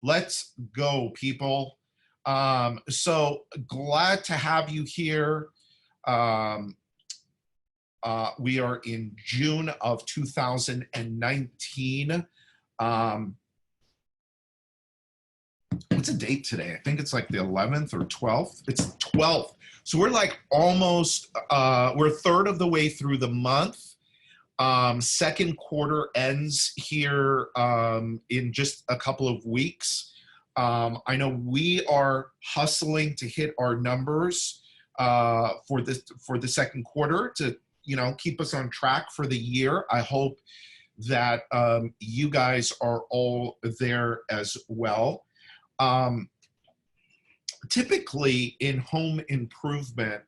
Let's go, people. So glad to have you here. Um, we are in June of 2019. What's the date today? I think it's like the 11th or 12th. It's the 12th. So we're like almost, we're a third of the way through the month. Second quarter ends here in just a couple of weeks. I know we are hustling to hit our numbers for the second quarter to keep us on track for the year. I hope that you guys are all there as well. Typically in home improvement,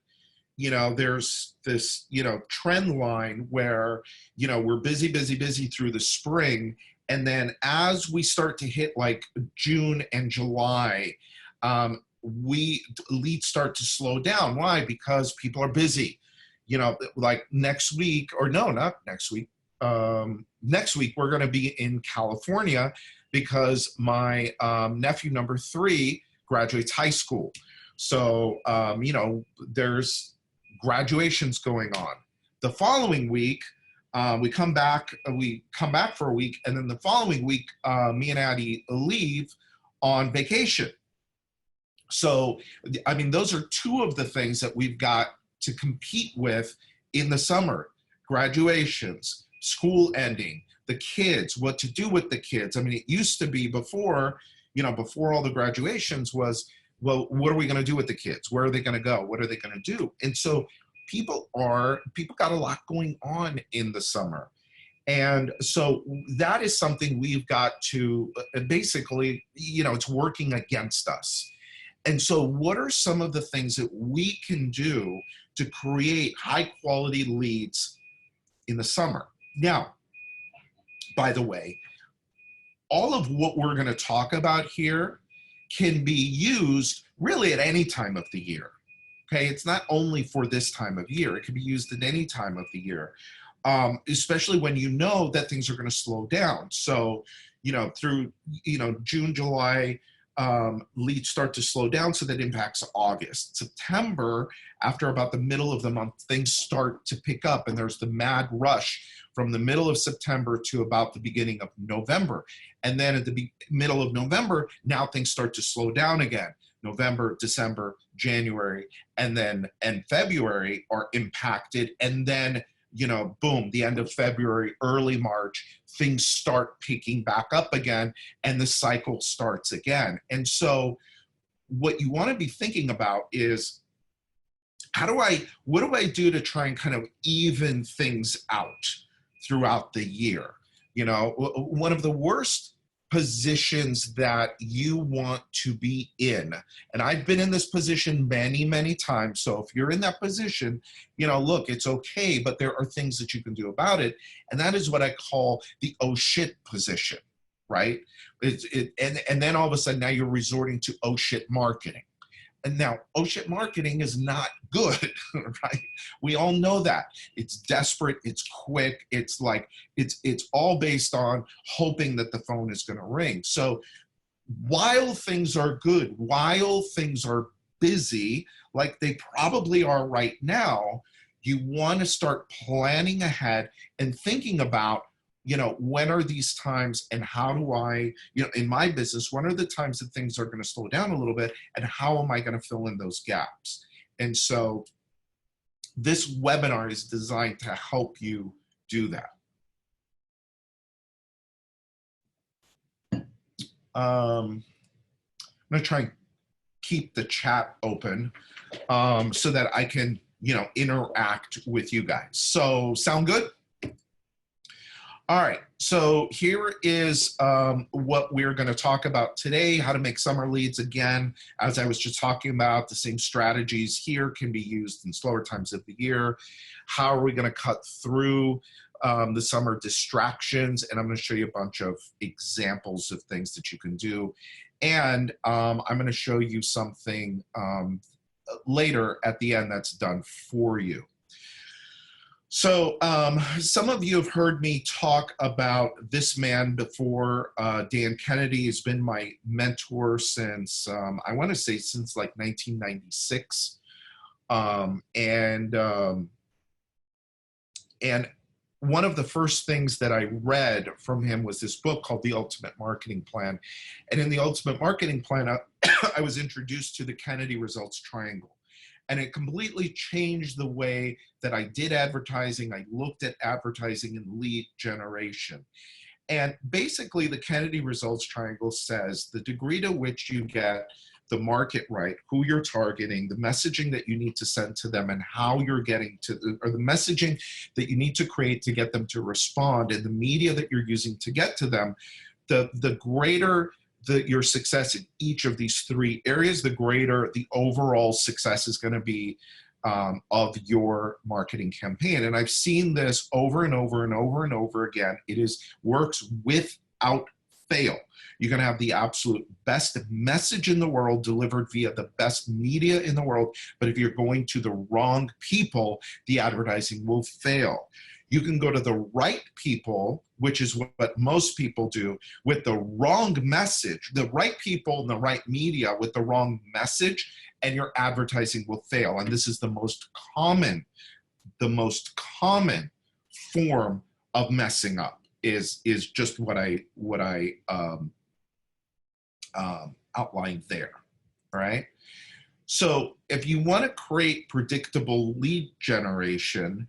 there's this, trend line where, we're busy through the spring. And then as we start to hit like June and July, leads start to slow down. Why? Because people are busy. Like next week, or no, not next week. Next week, we're going to be in California because my nephew number 3 graduates high school. So, there's graduations going on. The following week, we come back for a week, and then the following week, me and Addie leave on vacation. So, I mean, those are 2 of the things that we've got to compete with in the summer: graduations, school ending, the kids, what to do with the kids. I mean, it used to be before all the graduations was, well, what are we going to do with the kids? Where are they going to go? What are they going to do? And so people got a lot going on in the summer. And so that is something we've got to basically, it's working against us. And so what are some of the things that we can do to create high quality leads in the summer? Now, by the way, all of what we're going to talk about here can be used really at any time of the year. Okay, it's not only for this time of year, it can be used at any time of the year, especially when you know that things are going to slow down. So, through, June, July, leads start to slow down, so that impacts August. September, after about the middle of the month, things start to pick up, and there's the mad rush from the middle of September to about the beginning of November. And then at the middle of November, now things start to slow down again. November, December, January, and February are impacted. And then, boom, the end of February, early March, things start picking back up again, and the cycle starts again. And so what you want to be thinking about is, what do I do to try and kind of even things out throughout the year? One of the worst positions that you want to be in, and I've been in this position many times, so if you're in that position, look, it's okay, but there are things that you can do about it, and that is what I call the oh shit position, right? And then all of a sudden now you're resorting to oh shit marketing. And now, oh shit marketing is not good, right? We all know that. It's desperate, it's quick, it's like, it's all based on hoping that the phone is gonna ring. So while things are good, while things are busy, like they probably are right now, you wanna start planning ahead and thinking about, when are these times, and how do I, in my business, when are the times that things are going to slow down a little bit, and how am I going to fill in those gaps? And so this webinar is designed to help you do that. I'm going to try and keep the chat open so that I can, interact with you guys. So sound good? All right, so here is what we're going to talk about today: how to make summer leads. Again, as I was just talking about, the same strategies here can be used in slower times of the year. How are we going to cut through the summer distractions? And I'm going to show you a bunch of examples of things that you can do. And I'm going to show you something later at the end that's done for you. So some of you have heard me talk about this man before. Dan Kennedy has been my mentor since, I want to say since like 1996. And one of the first things that I read from him was this book called The Ultimate Marketing Plan. And in the Ultimate Marketing Plan, I was introduced to the Kennedy Results Triangle. And it completely changed the way that I did advertising. I looked at advertising and lead generation. And basically, the Kennedy Results Triangle says the degree to which you get the market right, who you're targeting, the messaging that you need to send to them, and how you're getting to or the messaging that you need to create to get them to respond, and the media that you're using to get to them, the greater your success in each of these three areas, the greater the overall success is going to be of your marketing campaign. And I've seen this over and over and over and over again. It works without fail. You're going to have the absolute best message in the world delivered via the best media in the world. But if you're going to the wrong people, the advertising will fail. You can go to the right people, which is what most people do, with the wrong message, the right people and the right media with the wrong message, and your advertising will fail. And this is the most common form of messing up is just what I outlined there, all right? So if you want to create predictable lead generation,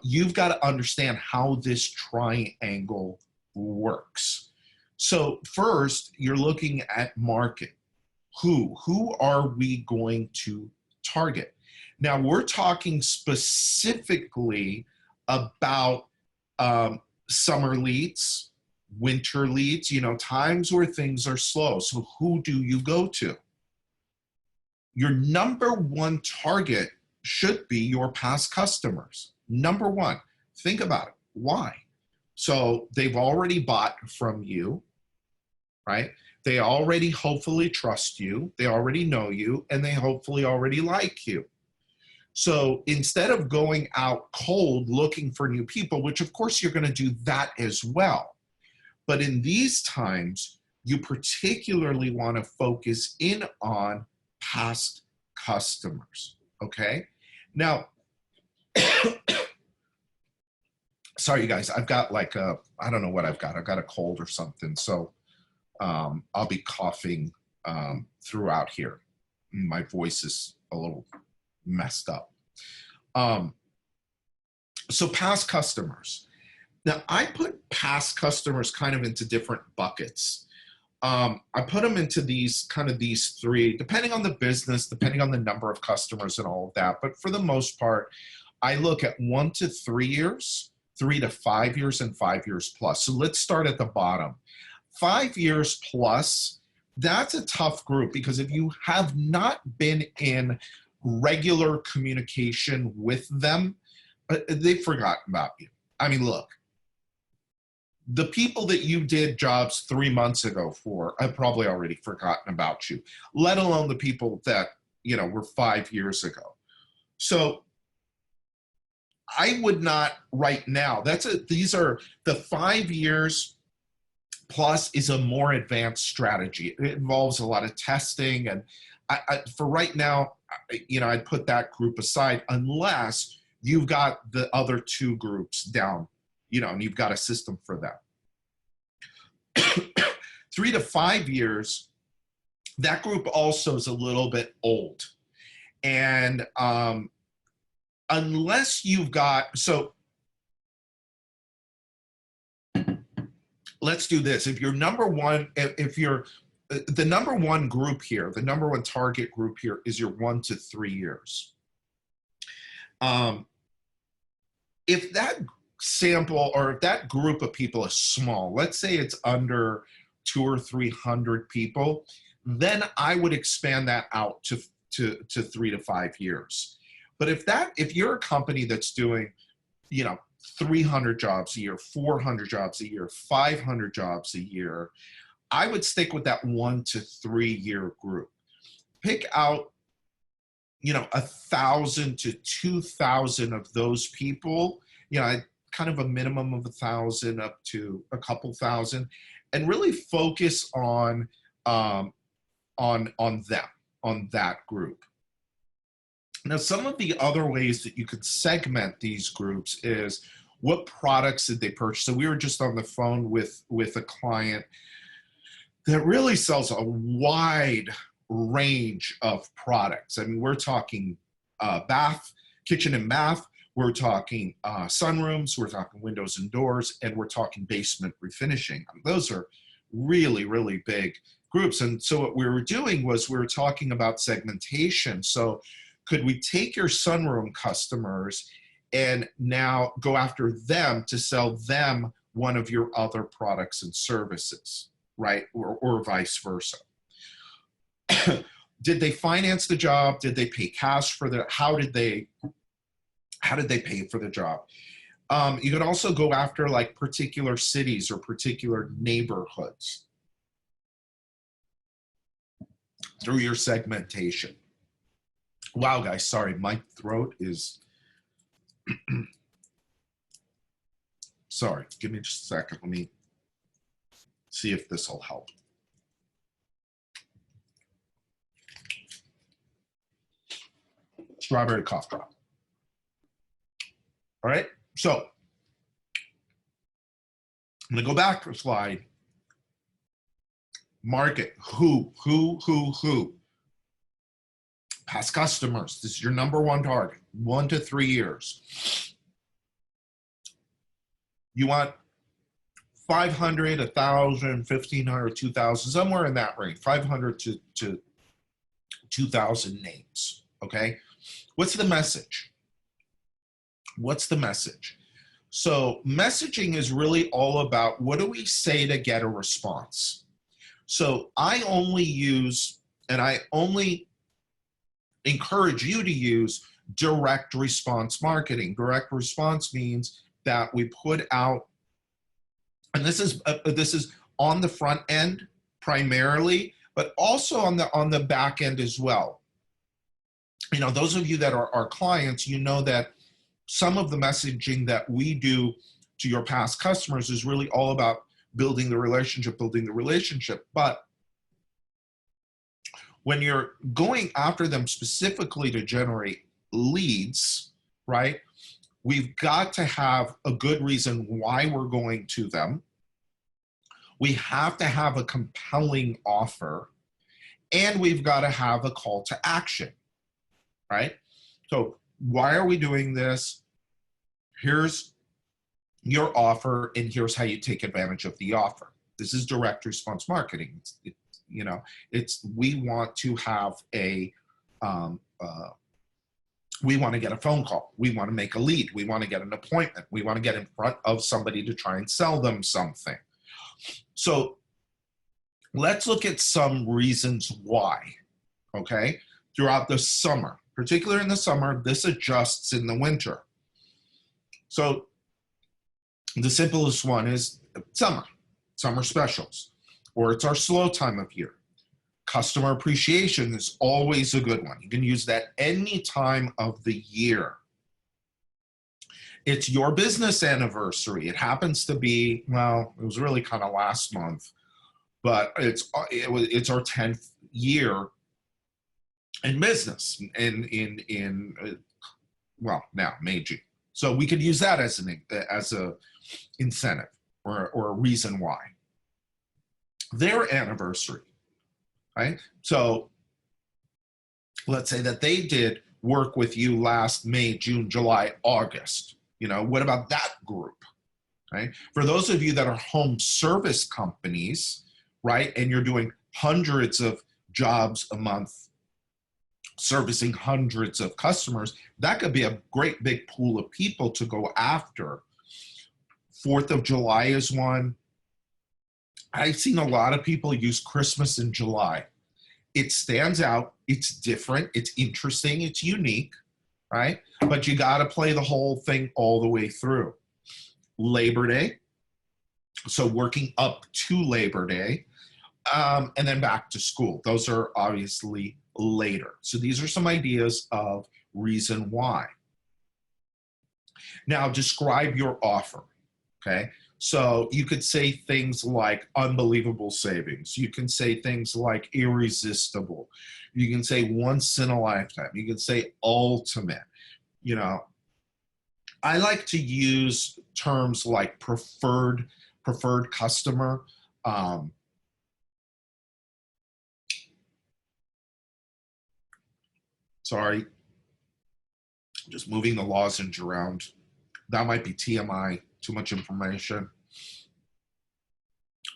you've got to understand how this triangle works. So first, you're looking at market. Who are we going to target? Now, we're talking specifically about summer leads, winter leads, times where things are slow. So who do you go to? Your number one target should be your past customers. Number one, think about it. Why? So they've already bought from you, right? They already hopefully trust you. They already know you, and they hopefully already like you. So instead of going out cold looking for new people, which of course you're going to do that as well, but in these times, you particularly want to focus in on past customers, okay? Now, sorry, you guys, I've got like I don't know what I've got. I've got a cold or something. So I'll be coughing throughout here. My voice is a little messed up. So past customers. Now, I put past customers kind of into different buckets. I put them into these three, depending on the business, depending on the number of customers and all of that. But for the most part, I look at 1 to 3 years, 3 to 5 years, and 5 years plus. So let's start at the bottom. 5 years plus, that's a tough group because if you have not been in regular communication with them, they've forgotten about you. I mean, look, the people that you did jobs 3 months ago for have probably already forgotten about you, let alone the people that, were 5 years ago. So I would not right now, these are the 5 years plus is a more advanced strategy. It involves a lot of testing. And for right now, I'd put that group aside unless you've got the other two groups down, and you've got a system for that. 3 to 5 years, that group also is a little bit old. And unless you've got, so let's do this. If you're number one, if you're the number one group here, the number one target group here is your 1 to 3 years. If that sample or if that group of people is small, let's say it's under 200 or 300 people, then I would expand that out to 3 to 5 years. But if you're a company that's doing, 300 jobs a year, 400 jobs a year, 500 jobs a year, I would stick with that 1 to 3 year group. Pick out, 1,000 to 2,000 of those people kind of a minimum of 1,000 up to a couple thousand, and really focus on them, on that group. Now, some of the other ways that you could segment these groups is what products did they purchase. So we were just on the phone with a client that really sells a wide range of products. I mean, we're talking kitchen and bath, we're talking sunrooms, we're talking windows and doors, and we're talking basement refinishing. I mean, those are really, really big groups. And so what we were doing was we were talking about segmentation. So could we take your sunroom customers and now go after them to sell them one of your other products and services, right? Or vice versa. Did they finance the job? Did they pay cash for the, how did they pay for the job? You could also go after like particular cities or particular neighborhoods through your segmentation. Wow, guys, sorry, my throat is, sorry, give me just a second. Let me see if this will help. Strawberry cough drop. All right, so I'm gonna go back to a slide. Market, who? Past customers, this is your number one target, 1 to 3 years. You want 500, 1,000, 1,500, 2,000, somewhere in that range, 500 to 2,000 names, okay? What's the message? What's the message? So messaging is really all about what do we say to get a response? So I only use, and I only encourage you to use direct response marketing. Direct response means that we put out, and this is on the front end primarily, but also on the back end as well. You know, those of you that are our clients, you know that some of the messaging that we do to your past customers is really all about building the relationship. But when you're going after them specifically to generate leads, right, we've got to have a good reason why we're going to them. We have to have a compelling offer, and we've got to have a call to action, right? So why are we doing this? Here's your offer, and here's how you take advantage of the offer. This is direct response marketing. You know, we want to have a, we want to get a phone call. We want to make a lead. We want to get an appointment. We want to get in front of somebody to try and sell them something. So let's look at some reasons why, okay? Throughout the summer, particularly in the summer, this adjusts in the winter. So the simplest one is summer specials, or it's our slow time of year. Customer appreciation is always a good one. You can use that any time of the year. It's your business anniversary. It happens to be, well, it was really kind of last month, but it's our 10th year in business well, now Meiji. So we could use that as a incentive or a reason why. Their anniversary, right? So let's say that they did work with you last May, June, July, August. You know, what about that group, right? For those of you that are home service companies, right, and you're doing hundreds of jobs a month, servicing hundreds of customers, that could be a great big pool of people to go after. 4th of July is one. I've seen a lot of people use Christmas in July. It stands out, it's different, it's interesting, it's unique, right? But you gotta play the whole thing all the way through. Labor Day, so working up to Labor Day, and then back to school. Those are obviously later. So these are some ideas of reason why. Now describe your offer, okay? So you could say things like unbelievable savings. You can say things like irresistible. You can say once in a lifetime. You can say ultimate. You know, I like to use terms like preferred customer. Um, sorry, just moving the lozenge around. That might be TMI, too much information,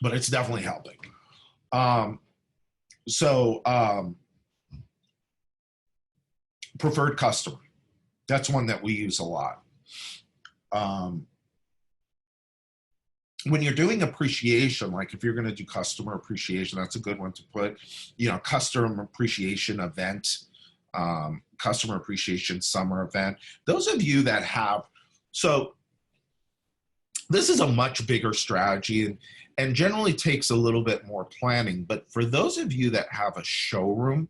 but it's definitely helping. Um, so preferred customer, that's one that we use a lot. Um, when you're doing appreciation, like if you're going to do customer appreciation, that's a good one to put, you know, customer appreciation event, customer appreciation summer event. Those of you that have, so this is a much bigger strategy and generally takes a little bit more planning. But for those of you that have a showroom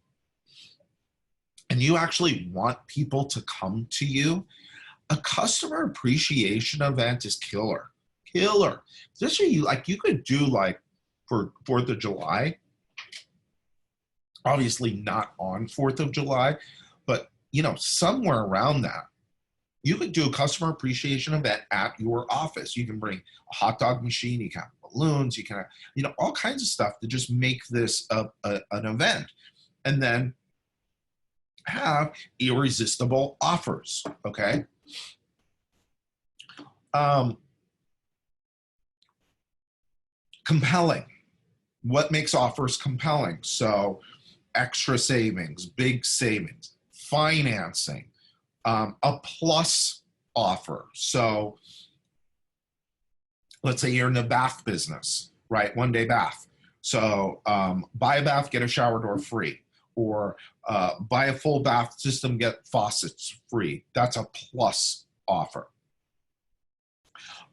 and you actually want people to come to you, a customer appreciation event is killer. Killer. Especially you could do like for 4th of July, obviously not on 4th of July, but you know, somewhere around that, you could do a customer appreciation event at your office. You can bring a hot dog machine, you can have balloons, you can have, you know, all kinds of stuff to just make this an event. And then have irresistible offers, okay? Compelling. What makes offers compelling? So extra savings, big savings, financing, a plus offer. So let's say you're in the bath business, right? 1-day bath. So buy a bath, get a shower door free, or buy a full bath system, get faucets free. That's a plus offer.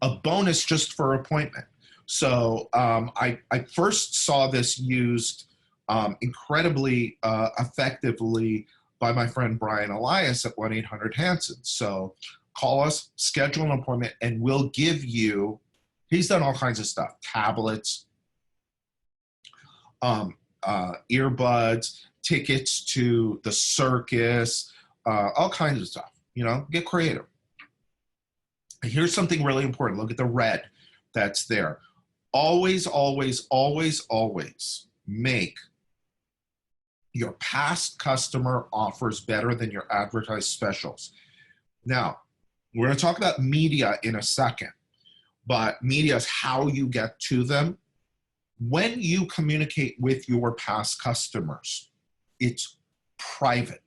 A bonus just for appointment. So I first saw this used incredibly effectively by my friend Brian Elias at 1-800-HANSON. So call us, schedule an appointment, and we'll give you, he's done all kinds of stuff, tablets, earbuds, tickets to the circus, all kinds of stuff, you know, get creative. Here's something really important. Look at the red that's there. Always, always, always, always make your past customer offers better than your advertised specials. Now, we're going to talk about media in a second, but media is how you get to them. When you communicate with your past customers, it's private.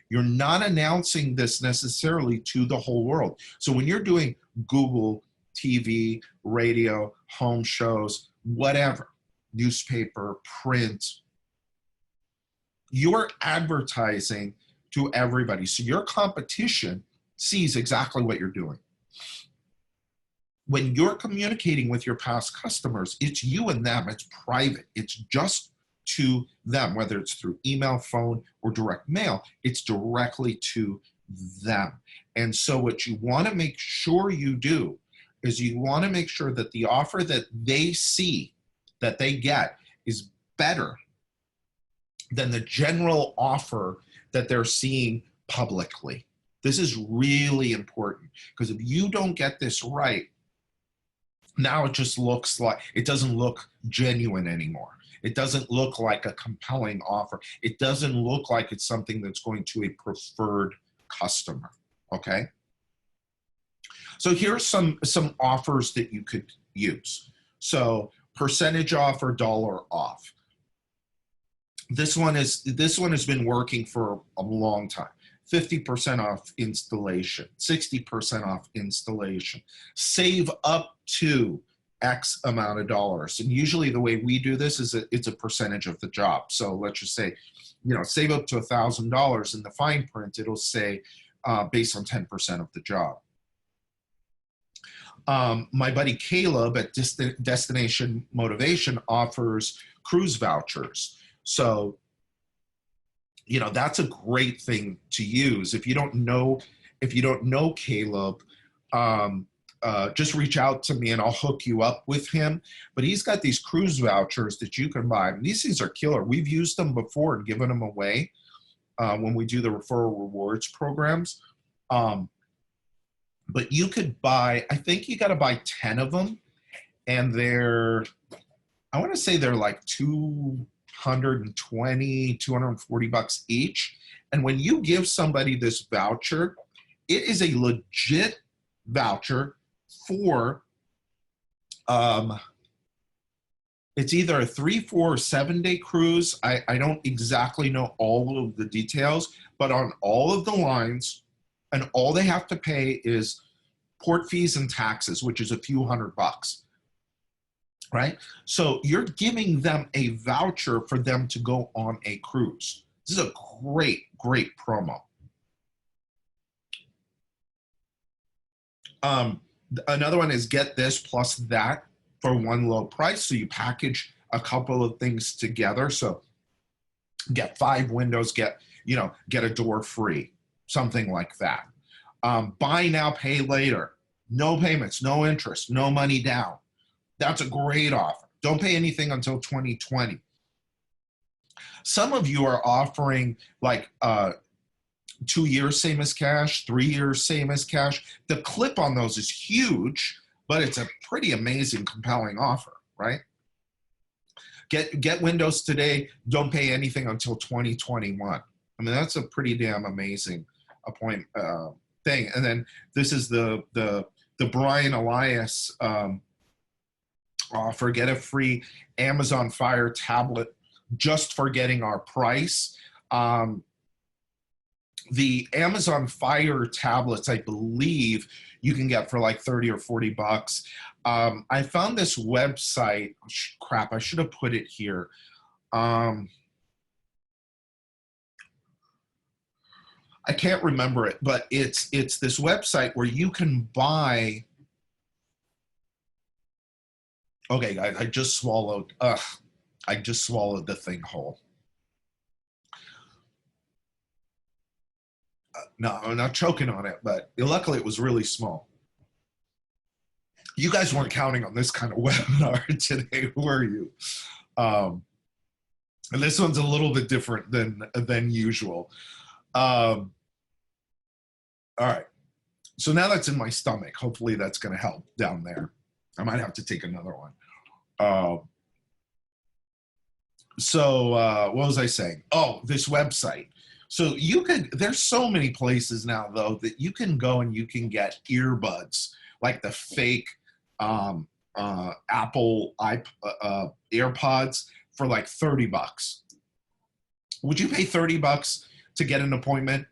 You're not announcing this necessarily to the whole world. So when you're doing Google, TV, radio, home shows, whatever, newspaper, print, you're advertising to everybody. So your competition sees exactly what you're doing. When you're communicating with your past customers, it's you and them, it's private, it's just to them, whether it's through email, phone, or direct mail, it's directly to them. And so what you want to make sure you do is you want to make sure that the offer that they see, that they get, is better than the general offer that they're seeing publicly. This is really important because if you don't get this right, now it just looks like, it doesn't look genuine anymore. It doesn't look like a compelling offer. It doesn't look like it's something that's going to a preferred customer, okay? So here's some offers that you could use. So percentage off or dollar off. This one has been working for a long time. 50% off installation, 60% off installation. Save up to X amount of dollars. And usually the way we do this is it's a percentage of the job. So let's just say, you know, save up to $1,000. In the fine print, it'll say based on 10% of the job. My buddy Caleb at Destination Motivation offers cruise vouchers. So, you know, that's a great thing to use. If you don't know if you don't know Caleb, just reach out to me and I'll hook you up with him. But he's got these cruise vouchers that you can buy. And these things are killer. We've used them before and given them away when we do the referral rewards programs. But you could buy, I think you got to buy 10 of them. And I want to say they're like $220, $240 each. And when you give somebody this voucher, it is a legit voucher for, it's either a 3, 4, or 7-day cruise. I don't exactly know all of the details, but on all of the lines, and all they have to pay is port fees and taxes, which is a few $100, right? So you're giving them a voucher for them to go on a cruise. This is a great, great promo. Another one is get this plus that for one low price. So you package a couple of things together. So get 5 windows, get a door free, something like that. Buy now, pay later. No payments, no interest, no money down. That's a great offer. Don't pay anything until 2020. Some of you are offering like 2 years same as cash, 3 years same as cash. The clip on those is huge, but it's a pretty amazing, compelling offer, right? Get windows today, don't pay anything until 2021. I mean, that's a pretty damn amazing thing. And then this is the Brian Elias offer. Get a free Amazon Fire tablet just for getting our price. The Amazon Fire tablets, I believe, you can get for like 30 or 40 bucks. I found this website. Crap, I should have put it here. I can't remember it, but it's this website where you can buy. Okay, guys, I just swallowed the thing whole. No, I'm not choking on it, but luckily it was really small. You guys weren't counting on this kind of webinar today, were you? And this one's a little bit different than usual. All right, so now that's in my stomach. Hopefully that's going to help down there. I might have to take another one. What was I saying? Oh, this website. So there's so many places now though that you can go and you can get earbuds, like the fake Apple AirPods for like 30 bucks. Would you pay 30 bucks to get an appointment?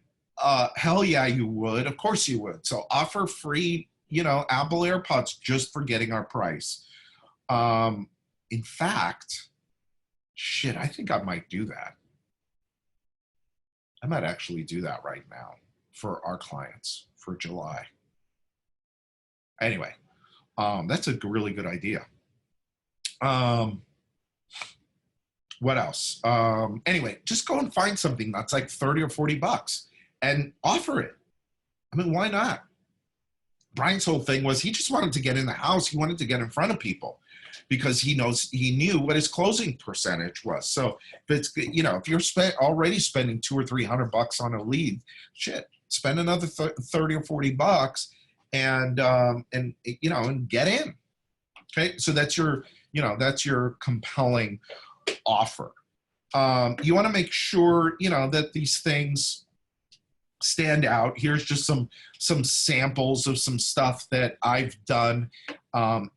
Hell yeah, you would. Of course you would. So offer free, Apple AirPods just for getting our price. In fact, shit, I think I might do that. I might actually do that right now for our clients for July. Anyway, that's a really good idea. What else? Anyway, just go and find something that's like 30 or 40 bucks and offer it. I mean, why not? Brian's whole thing was he just wanted to get in the house. He wanted to get in front of people because he knew what his closing percentage was. So if if you're already spending $200 or $300 on a lead, shit, spend another 30 or 40 bucks and get in. Okay. So that's your compelling offer. You want to make sure, that these things stand out. Here's just some samples of some stuff that I've done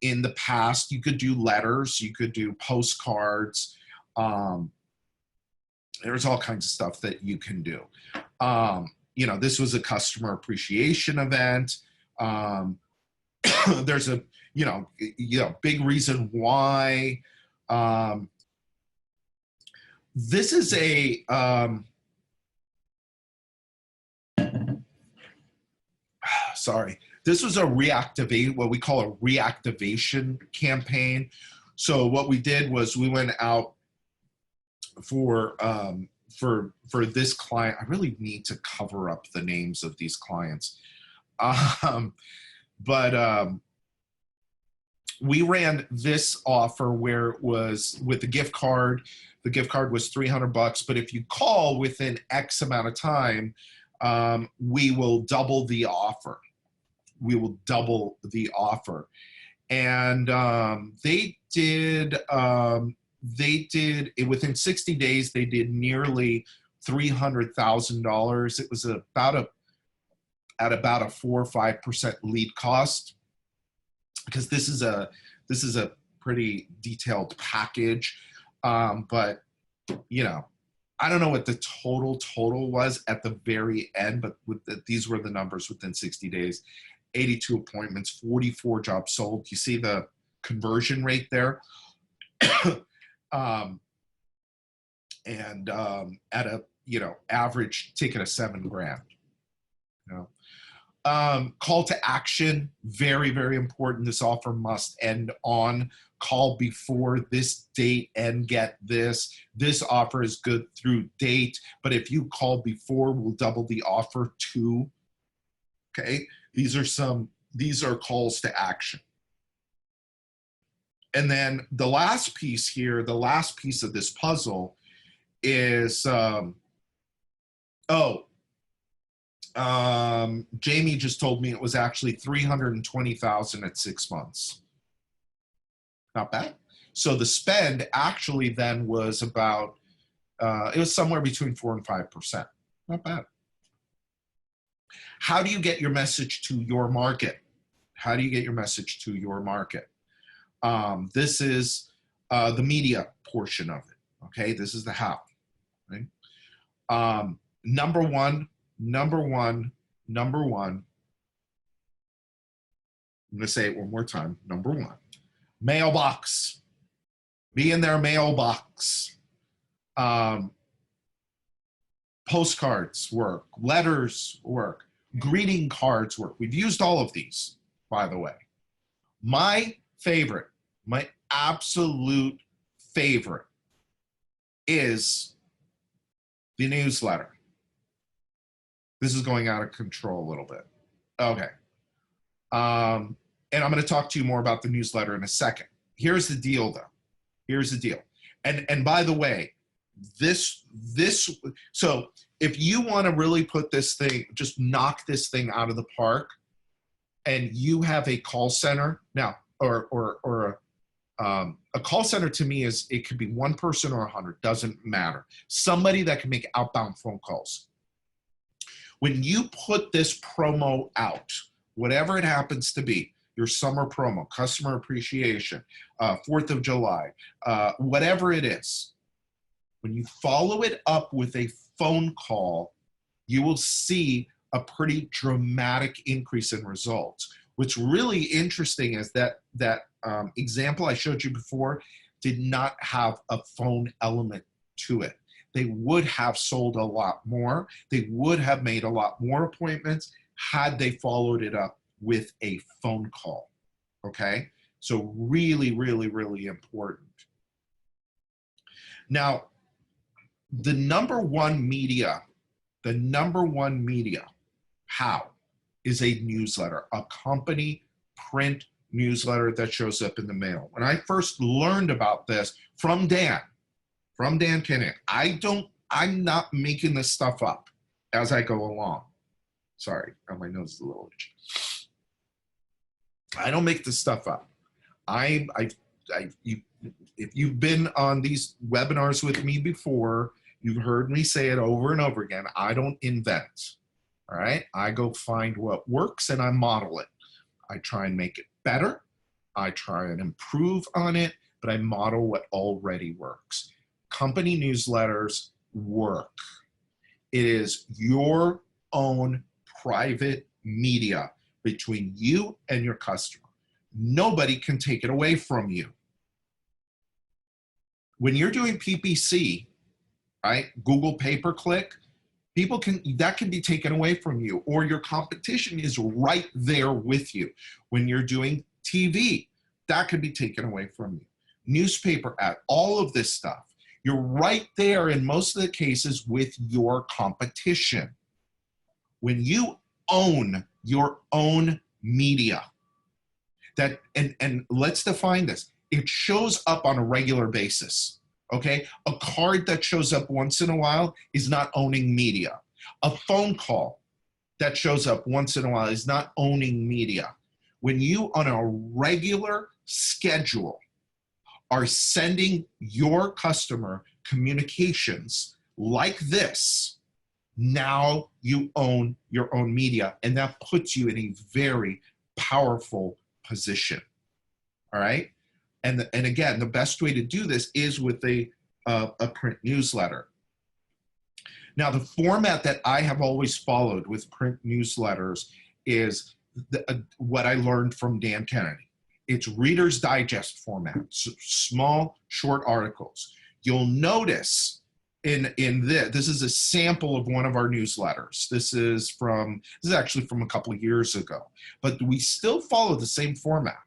in the past. You could do letters, you could do postcards. There's all kinds of stuff that you can do. This was a customer appreciation event. There's a big reason why. This is a this was what we call a reactivation campaign. So what we did was we went out for for this client, I really need to cover up the names of these clients. But we ran this offer where it was with the gift card. The gift card was $300, but if you call within X amount of time, we will double the offer. We will double the offer. And they did it within 60 days. They did nearly $300,000. It was at about a 4 or 5% lead cost, because this is a pretty detailed package. But you know, I don't know what the total was at the very end, but these were the numbers within 60 days. 82 appointments, 44 jobs sold. You see the conversion rate there? And at a, you know, average ticket of $7,000. You know? Call to action, very, very important. This offer must end on call before this date and get this. This offer is good through date, but if you call before, we'll double the offer too. Okay, these are calls to action. And then the last piece here, the last piece of this puzzle is, Jamie just told me it was actually $320,000 at 6 months. Not bad. So the spend actually then was about, it was somewhere between 4 and 5%. Not bad. How do you get your message to your market? How do you get your message to your market? This is the media portion of it. Okay, this is the how. Right? Number one. I'm going to say it one more time. Number one, mailbox. Be in their mailbox. Postcards work. Letters work. Greeting cards work. We've used all of these, by the way. My favorite, my absolute favorite is the newsletter. This is going out of control a little bit. Okay. And I'm going to talk to you more about the newsletter in a second. Here's the deal, though. Here's the deal. And by the way, so if you want to really put this thing, just knock this thing out of the park, and you have a call center now, or a call center to me is, it could be one person or 100, doesn't matter. Somebody that can make outbound phone calls. When you put this promo out, whatever it happens to be, your summer promo, customer appreciation, 4th of July, whatever it is, when you follow it up with a phone call, you will see a pretty dramatic increase in results. What's really interesting is that example I showed you before did not have a phone element to it. They would have sold a lot more. They would have made a lot more appointments had they followed it up with a phone call, okay? So really, really, really important. Now, the number one media, how, is a newsletter, a company print newsletter that shows up in the mail. When I first learned about this from Dan Kinnick, I'm not making this stuff up as I go along. Sorry, my nose is a little itchy. I don't make this stuff up. If you've been on these webinars with me before, you've heard me say it over and over again. I don't invent, all right? I go find what works and I model it. I try and make it better. I try and improve on it, but I model what already works. Company newsletters work. It is your own private media between you and your customer. Nobody can take it away from you. When you're doing PPC, right, Google pay-per-click, that can be taken away from you, or your competition is right there with you. When you're doing TV, that could be taken away from you. Newspaper ad, all of this stuff. You're right there in most of the cases with your competition. When you own your own media, that and let's define this. It shows up on a regular basis. Okay? A card that shows up once in a while is not owning media. A phone call that shows up once in a while is not owning media. When you, on a regular schedule, are sending your customer communications like this, now you own your own media, and that puts you in a very powerful position. All right? And again, the best way to do this is with a print newsletter. Now, the format that I have always followed with print newsletters is what I learned from Dan Kennedy. It's Reader's Digest format, small, short articles. You'll notice in this is a sample of one of our newsletters. This is actually from a couple of years ago, but we still follow the same format,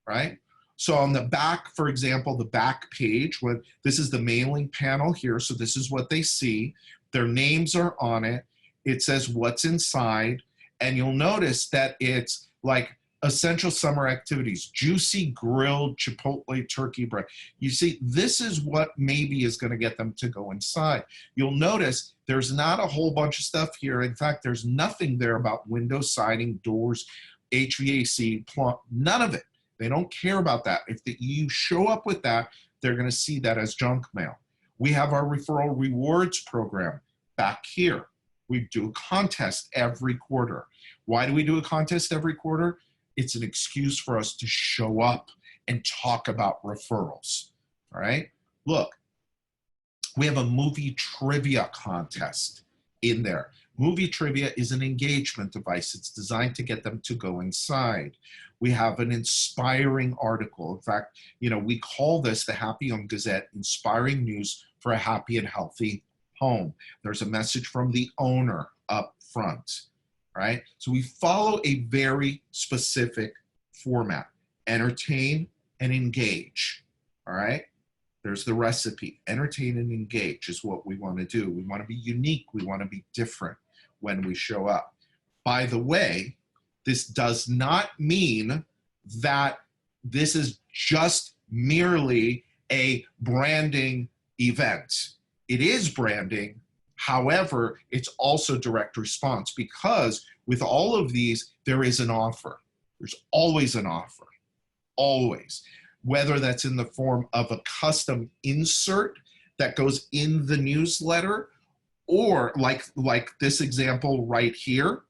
right? So on the back, for example, the back page, this is the mailing panel here. So this is what they see. Their names are on it. It says what's inside. And you'll notice that it's like essential summer activities, juicy grilled Chipotle turkey breast. You see, this is what maybe is going to get them to go inside. You'll notice there's not a whole bunch of stuff here. In fact, there's nothing there about window siding, doors, HVAC, none of it. They don't care about that. If you show up with that, they're going to see that as junk mail. We have our referral rewards program back here. We do a contest every quarter. Why do we do a contest every quarter? It's an excuse for us to show up and talk about referrals. All right? Look, we have a movie trivia contest in there. Movie trivia is an engagement device. It's designed to get them to go inside. We have an inspiring article. In fact, we call this the Happy Home Gazette, inspiring news for a happy and healthy home. There's a message from the owner up front, right? So we follow a very specific format: entertain and engage, all right? There's the recipe. Entertain and engage is what we want to do. We want to be unique. We want to be different when we show up. By the way, this does not mean that this is just merely a branding event. It is branding. However, it's also direct response, because with all of these, there is an offer. There's always an offer, always. Whether that's in the form of a custom insert that goes in the newsletter, or like this example right here,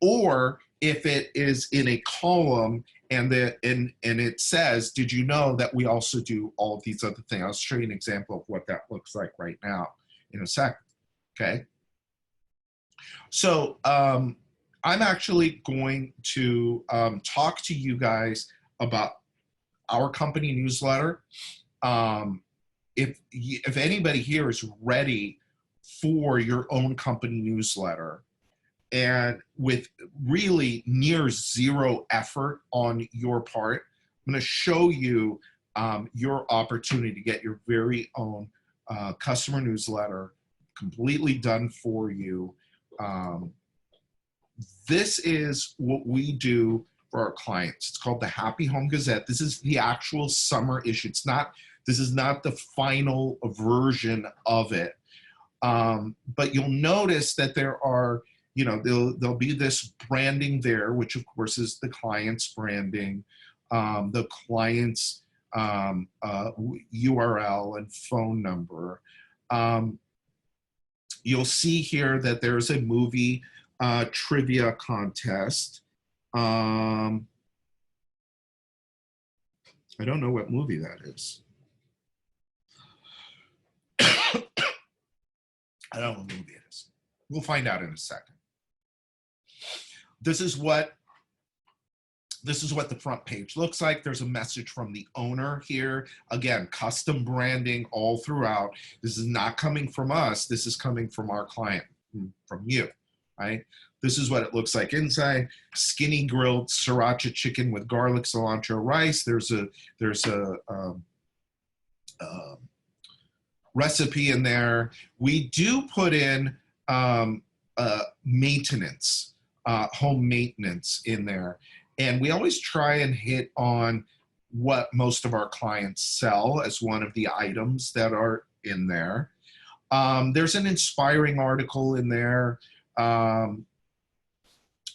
or if it is in a column and it says, did you know that we also do all of these other things? I'll show you an example of what that looks like right now in a second, okay? So I'm actually going to talk to you guys about our company newsletter. If anybody here is ready for your own company newsletter, and with really near zero effort on your part, I'm going to show you your opportunity to get your very own customer newsletter completely done for you. This is what we do for our clients. It's called the Happy Home Gazette. This is the actual summer issue. This is not the final version of it. But you'll notice that there are, there'll be this branding there, which of course is the client's branding, the client's URL and phone number. You'll see here that there's a movie trivia contest. I don't know what movie that is. I don't know what movie it is. We'll find out in a second. This is what the front page looks like. There's a message from the owner here. Again, custom branding all throughout. This is not coming from us. This is coming from our client, from you, right? This is what it looks like inside. Skinny grilled sriracha chicken with garlic cilantro rice. There's a recipe in there. We do put in maintenance, home maintenance in there. And we always try and hit on what most of our clients sell as one of the items that are in there. There's an inspiring article in there.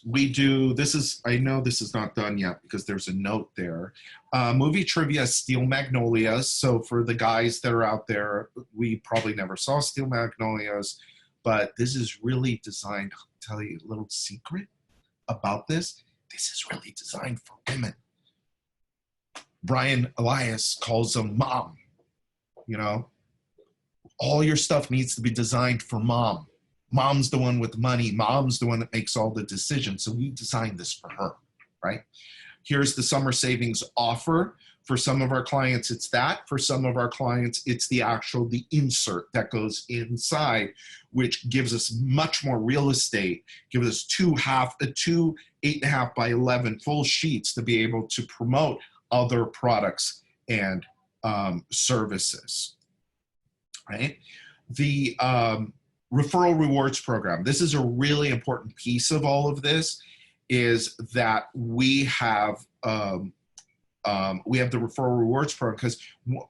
We do, this is, I know this is not done yet because there's a note there. Movie trivia, Steel Magnolias. So for the guys that are out there, we probably never saw Steel Magnolias, but this is really designed, I'll tell you a little secret about this. This is really designed for women. Brian Elias calls them mom. You know, all your stuff needs to be designed for mom. Mom's the one with money. Mom's the one that makes all the decisions. So we designed this for her, right? Here's the summer savings offer. For some of our clients, it's that. For some of our clients, it's the insert that goes inside, which gives us much more real estate, gives us two 8.5 by 11 full sheets to be able to promote other products and services, right? The referral rewards program. This is a really important piece of all of this, is that we have the referral rewards program, because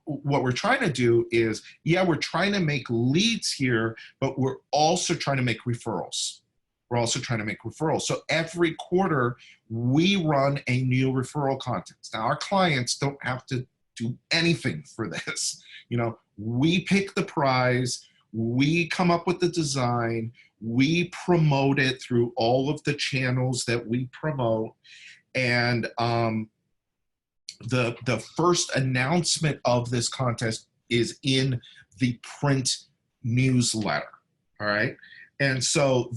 what we're trying to do is, yeah, we're trying to make leads here, but we're also trying to make referrals. We're also trying to make referrals. So every quarter, we run a new referral contest. Now, our clients don't have to do anything for this. You know, we pick the prize, we come up with the design, we promote it through all of the channels that we promote, and the first announcement of this contest is in the print newsletter, all right? And so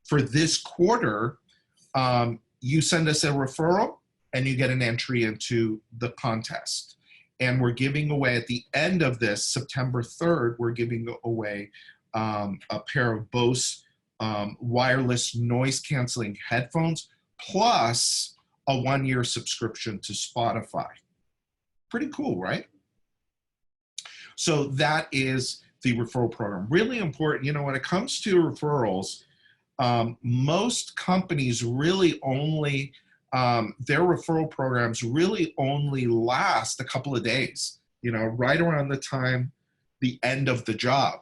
for this quarter, you send us a referral and you get an entry into the contest. And we're giving away, at the end of this, September 3rd, we're giving away a pair of Bose wireless noise canceling headphones, plus a 1-year subscription to Spotify. Pretty cool, right? So that is the referral program. Really important. You know, when it comes to referrals, most companies really only, their referral programs really only last a couple of days, you know, right around the end of the job.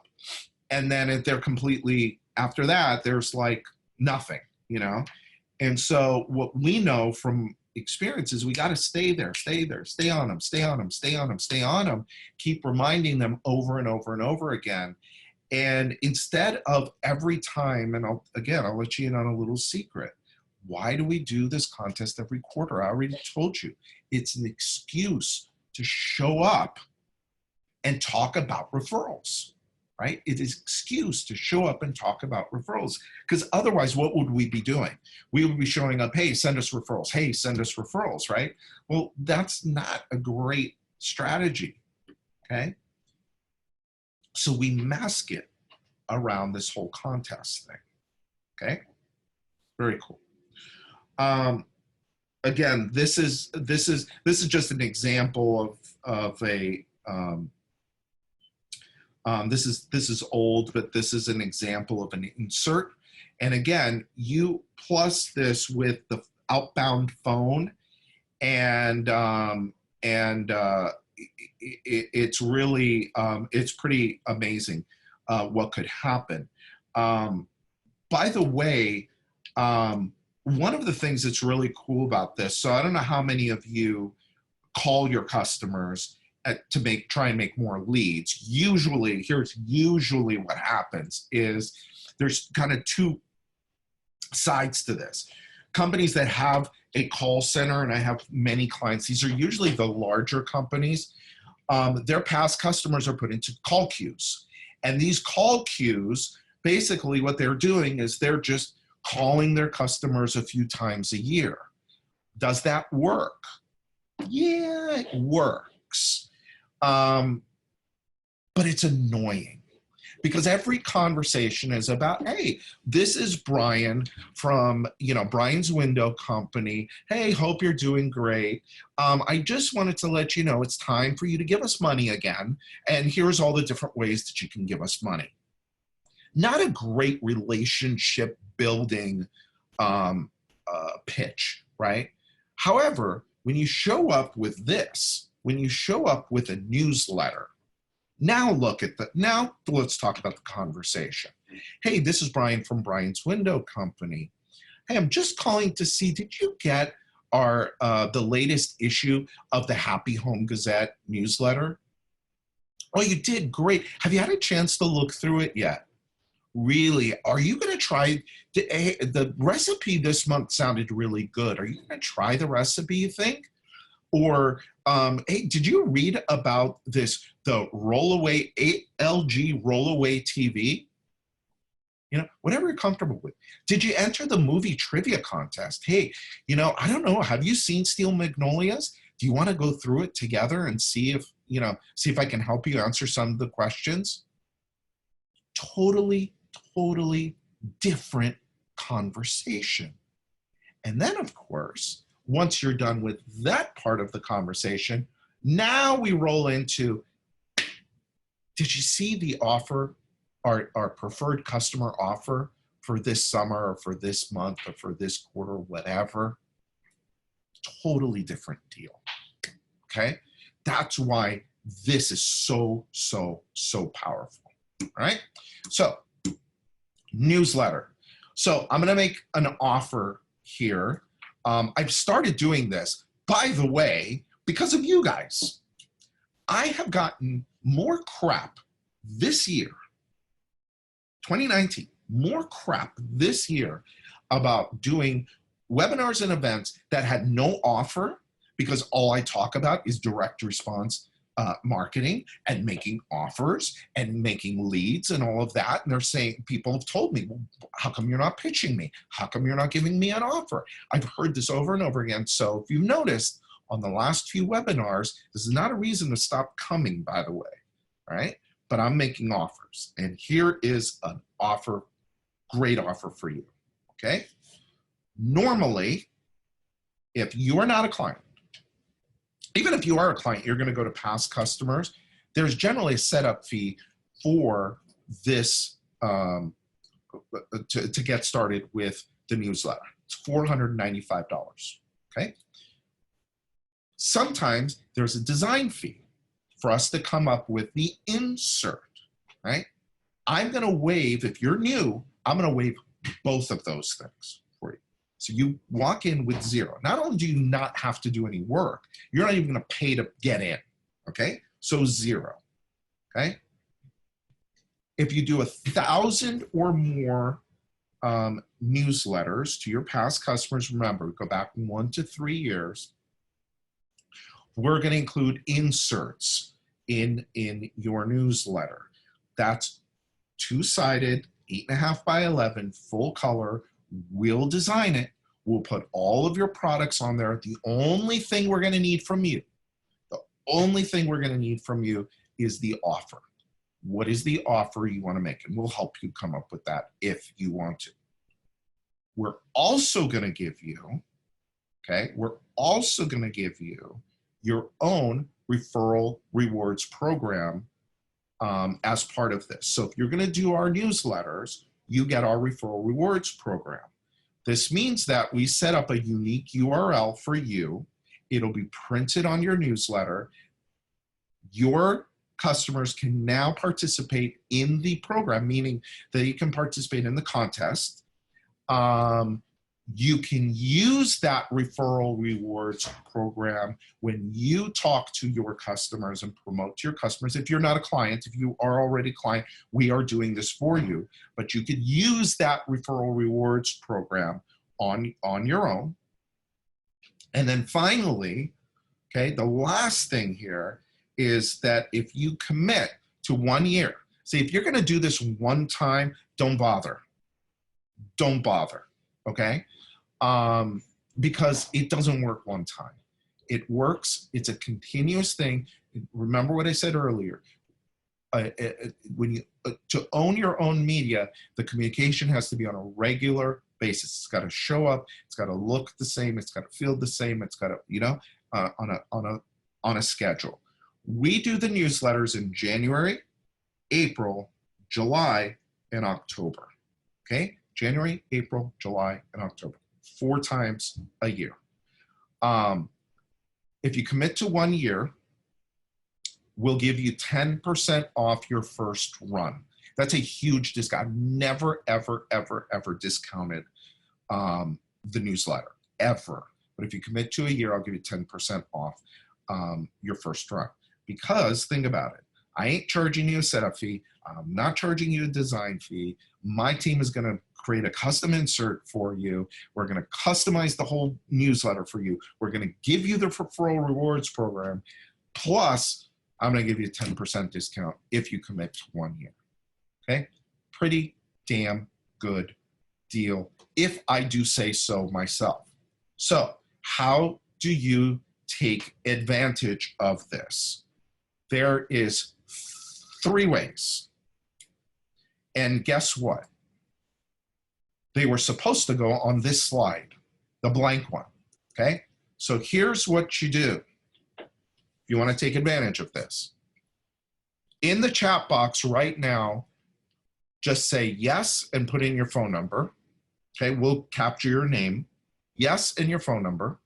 And then they're completely, after that, there's like nothing, you know? And so what we know from experience is we got to stay there, stay on them, stay on them, keep reminding them over and over and over again. And instead of every time, and I'll let you in on a little secret. Why do we do this contest every quarter? I already told you. It's an excuse to show up and talk about referrals, right? It is an excuse to show up and talk about referrals, because otherwise, what would we be doing? We would be showing up, hey, send us referrals. Hey, send us referrals, right? Well, that's not a great strategy, okay? So we mask it around this whole contest thing, okay? Very cool. Again, this is just an example of a this is old, but this is an example of an insert. And again, you plus this with the outbound phone, and it's really it's pretty amazing what could happen. By the way, one of the things that's really cool about this, so I don't know how many of you call your customers to try and make more leads. Here's usually what happens is there's kind of two sides to this. Companies that have a call center, and I have many clients, these are usually the larger companies, their past customers are put into call queues. And these call queues, basically what they're doing is they're just calling their customers a few times a year. Does that work? Yeah, it works. But it's annoying. Because every conversation is about, hey, this is Brian from, Brian's Window Company. Hey, hope you're doing great. I just wanted to let you know it's time for you to give us money again. And here's all the different ways that you can give us money. Not a great relationship building pitch, right? However, when you show up with this, when you show up with a newsletter, now let's talk about the conversation. Hey, this is Brian from Brian's Window Company. Hey, I'm just calling to see, did you get the latest issue of the Happy Home Gazette newsletter? Oh, you did? Great. Have you had a chance to look through it yet? Really? Are you going to try the recipe this month? Sounded really good. Are you going to try the recipe, you think? Or, hey, did you read about the rollaway, LG rollaway TV? Whatever you're comfortable with. Did you enter the movie trivia contest? Hey, I don't know. Have you seen Steel Magnolias? Do you want to go through it together and see if I can help you answer some of the questions? Totally different conversation. And then, of course, once you're done with that part of the conversation, now we roll into, did you see the offer, our preferred customer offer for this summer or for this month or for this quarter, whatever? Totally different deal, okay? That's why this is so powerful, all right? So, newsletter. So I'm gonna make an offer here. I've started doing this, by the way, because of you guys. I have gotten more crap this year, 2019, more crap this year about doing webinars and events that had no offer, because all I talk about is direct response marketing and making offers and making leads and all of that. And they're saying, people have told me, well, how come you're not pitching me? How come you're not giving me an offer? I've heard this over and over again. So if you've noticed on the last few webinars, this is not a reason to stop coming, by the way, all right? But I'm making offers. And here is an offer, great offer for you, okay? Normally, if you are not a client, even if you are a client, you're going to go to past customers. There's generally a setup fee for this to get started with the newsletter. It's $495, okay? Sometimes there's a design fee for us to come up with the insert, right? I'm going to waive, if you're new, I'm going to waive both of those things for you. So you walk in with zero. Not only do you not have to do any work, you're not even going to pay to get in, okay? So zero, okay? If you do 1,000 or more newsletters to your past customers, remember, go back 1 to 3 years, we're going to include inserts in your newsletter. That's two-sided, 8.5 by 11, full color. We'll design it. We'll put all of your products on there. The only thing we're going to need from you, is the offer. What is the offer you want to make? And we'll help you come up with that if you want to. We're also going to give you, okay, your own referral rewards program as part of this. So if you're going to do our newsletters, you get our referral rewards program. This means that we set up a unique URL for you. It'll be printed on your newsletter. Your customers can now participate in the program, meaning that you can participate in the contest. You can use that referral rewards program when you talk to your customers and promote to your customers. If you're not a client, if you are already a client, we are doing this for you. But you could use that referral rewards program on your own. And then finally, okay, the last thing here is that if you commit to 1 year, see, if you're going to do this one time, don't bother. Don't bother, okay? Because it doesn't work one time. It works. It's a continuous thing. Remember what I said earlier. when you to own your own media, the communication has to be on a regular basis. It's got to show up. It's got to look the same. It's got to feel the same. It's got to, you know, on a schedule. We do the newsletters in January, April, July, and October. Okay, January, April, July, and October, 4 times a year. If you commit to 1 year, we'll give you 10% off your first run. That's a huge discount. I've never, ever, ever, ever discounted the newsletter, ever. But if you commit to a year, I'll give you 10% off your first run. Because think about it, I ain't charging you a setup fee. I'm not charging you a design fee. My team is going to create a custom insert for you. We're going to customize the whole newsletter for you. We're going to give you the referral rewards program. Plus, I'm going to give you a 10% discount if you commit to 1 year. Okay? Pretty damn good deal, if I do say so myself. So, how do you take advantage of this? There is 3 ways. And guess what? They were supposed to go on this slide, the blank one. Okay? So here's what you do. If you want to take advantage of this. In the chat box right now, just say yes and put in your phone number. Okay, we'll capture your name. Yes and your phone number.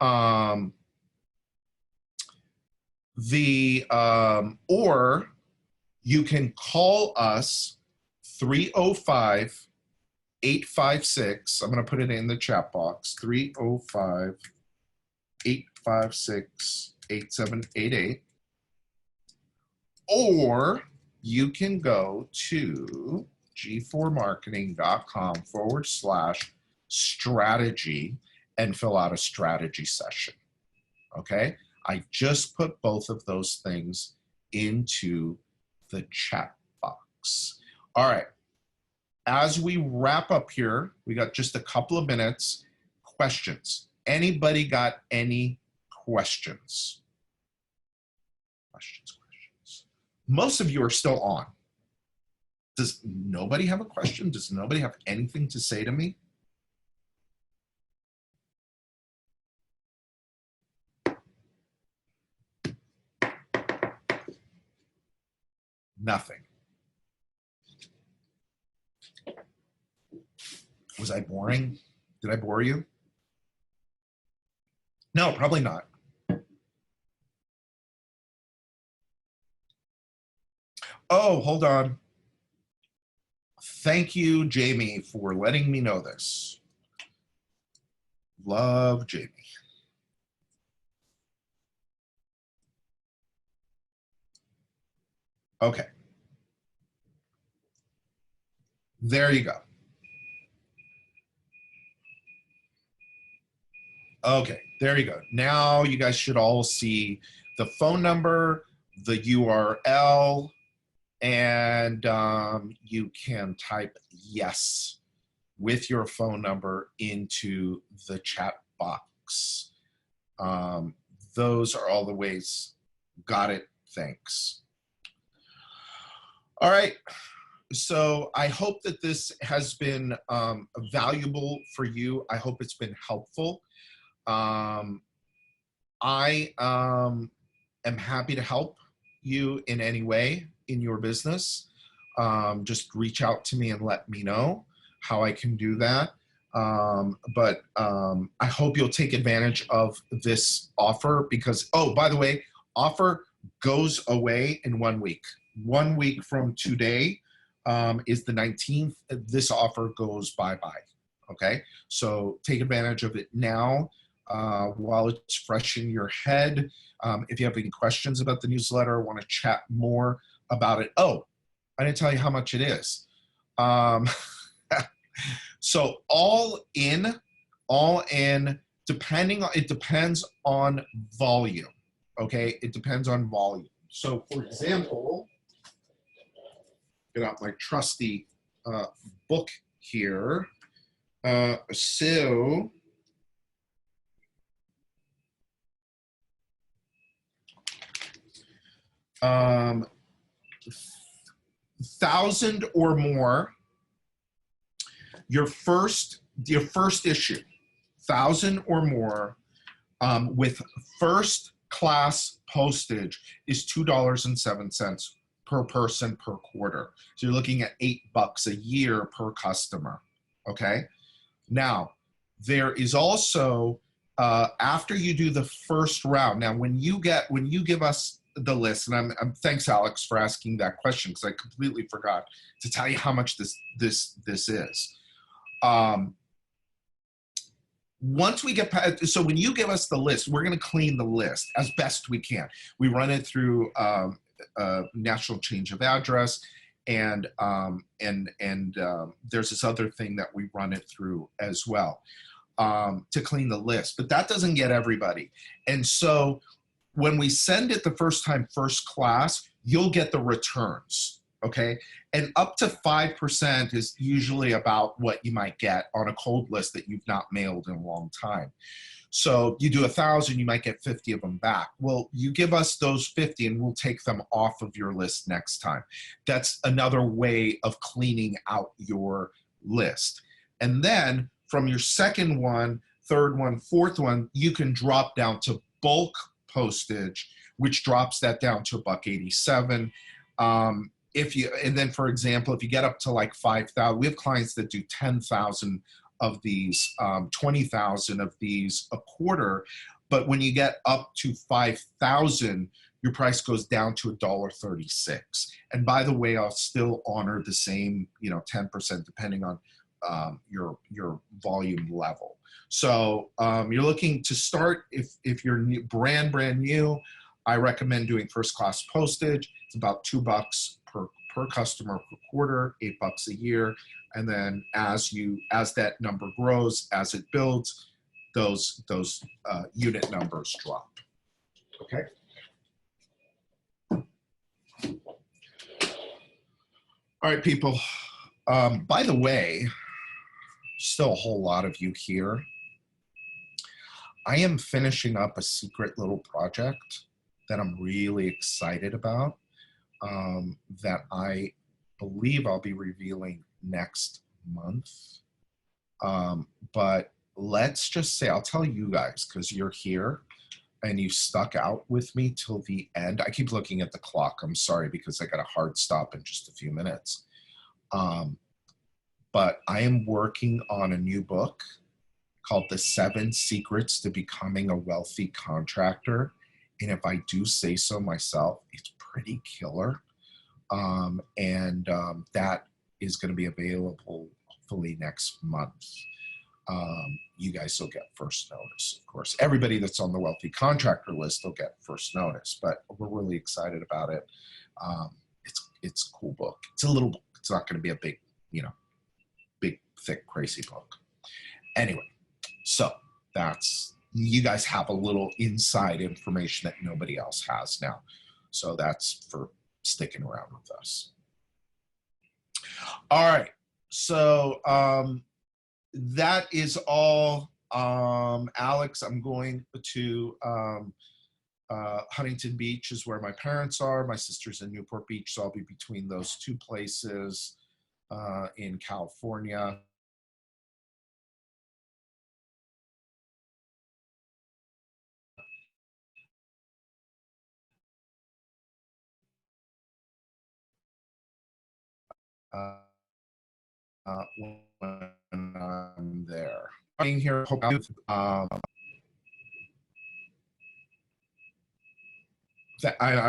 Or you can call us 305-856. I'm going to put it in the chat box. 305-856-8788. Or you can go to g4marketing.com/strategy and fill out a strategy session. Okay? I just put both of those things into the chat box. All right. As we wrap up here, we got just a couple of minutes. Questions. Anybody got any questions? Questions. Most of you are still on. Does nobody have a question? Does nobody have anything to say to me? Nothing. Was I boring? Did I bore you? No, probably not. Oh, hold on. Thank you, Jamie, for letting me know this. Love Jamie. Okay. There you go. Okay, there you go. Now you guys should all see the phone number, the URL, and you can type yes with your phone number into the chat box. Those are all the ways. Got it. Thanks. All right. So I hope that this has been valuable for you. I hope it's been helpful. I am happy to help you in any way in your business. Just reach out to me and let me know how I can do that. But I hope you'll take advantage of this offer because, oh, by the way, offer goes away in 1 week. 1 week from today is the 19th. This offer goes bye-bye, okay? So take advantage of it now while it's fresh in your head. If you have any questions about the newsletter, want to chat more about it. Oh, I didn't tell you how much it is. So all in, depending on, it depends on volume, okay? It depends on volume. So for example, get out my trusty book here. 1,000 or more, your first issue, 1,000 or more, with first class postage is $2.07 per person per quarter. So you're looking at $8 a year per customer. Okay. Now there is also, after you do the first round, now when you give us the list, and I'm thanks Alex for asking that question, because I completely forgot to tell you how much this is. Once we get past, so when you give us the list, we're going to clean the list as best we can. We run it through national change of address, and there's this other thing that we run it through as well, to clean the list. But that doesn't get everybody. And so when we send it the first time, first class, you'll get the returns. Okay, and up to 5% is usually about what you might get on a cold list that you've not mailed in a long time. So you do 1,000, you might get 50 of them back. Well, you give us those 50 and we'll take them off of your list next time. That's another way of cleaning out your list. And then from your second one, third one, fourth one, you can drop down to bulk postage, which drops that down to $1.87. And then, for example, if you get up to like 5,000, we have clients that do 10,000 of these, 20,000 of these a quarter. But when you get up to 5,000, your price goes down to $1.36. And by the way, I'll still honor the same, 10% depending on your volume level. So you're looking to start, if you're brand new, I recommend doing first class postage. It's about $2 per customer per quarter, $8 a year. And then as that number grows, as it builds, those unit numbers drop. Okay. All right, people. By the way, still a whole lot of you here. I am finishing up a secret little project that I'm really excited about, that I believe I'll be revealing next month. But let's just say, I'll tell you guys, because you're here and you stuck out with me till the end. I keep looking at the clock. I'm sorry, because I got a hard stop in just a few minutes. But I am working on a new book called The 7 Secrets to Becoming a Wealthy Contractor. And if I do say so myself, it's pretty killer. That is going to be available hopefully next month. You guys will get first notice, of course. Everybody that's on the Wealthy Contractor list will get first notice, but we're really excited about it. It's a cool book. It's a little book. It's not going to be a big, big, thick, crazy book. Anyway, so you guys have a little inside information that nobody else has now. So that's for sticking around with us. All right. So that is all. Alex, I'm going to Huntington Beach is where my parents are. My sister's in Newport Beach, so I'll be between those two places in California. When I'm there. Being here, I'm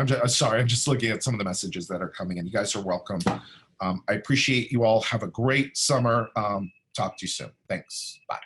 just, sorry, I'm just looking at some of the messages that are coming in. You guys are welcome. I appreciate you all. Have a great summer. Talk to you soon. Thanks. Bye.